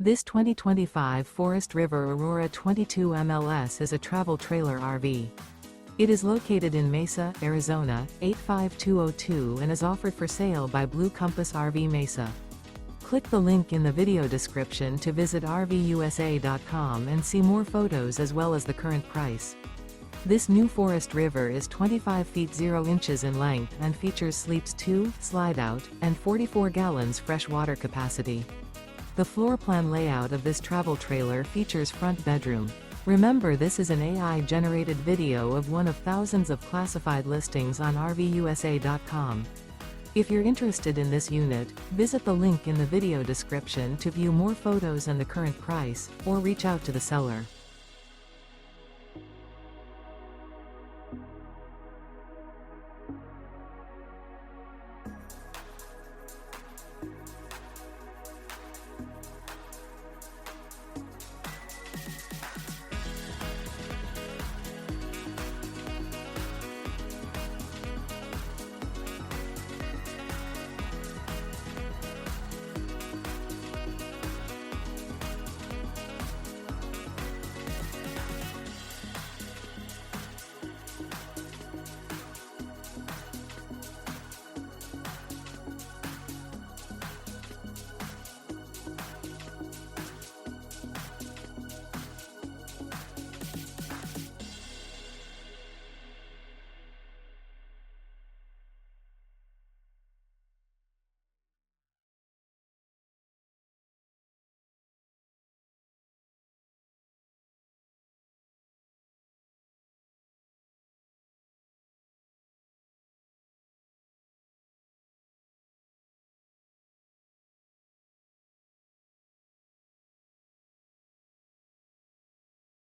This 2025 Forest River Aurora 22 MLS is a travel trailer RV. It is located in Mesa, Arizona, 85202 and is offered for sale by Blue Compass RV Mesa. Click the link in the video description to visit RVUSA.com and see more photos as well as the current price. This new Forest River is 25 feet 0 inches in length and features sleeps 2, slide-out, and 44 gallons fresh water capacity. The floor plan layout of this travel trailer features front bedroom. Remember, this is an AI-generated video of one of thousands of classified listings on RVUSA.com. If you're interested in this unit, visit the link in the video description to view more photos and the current price, or reach out to the seller.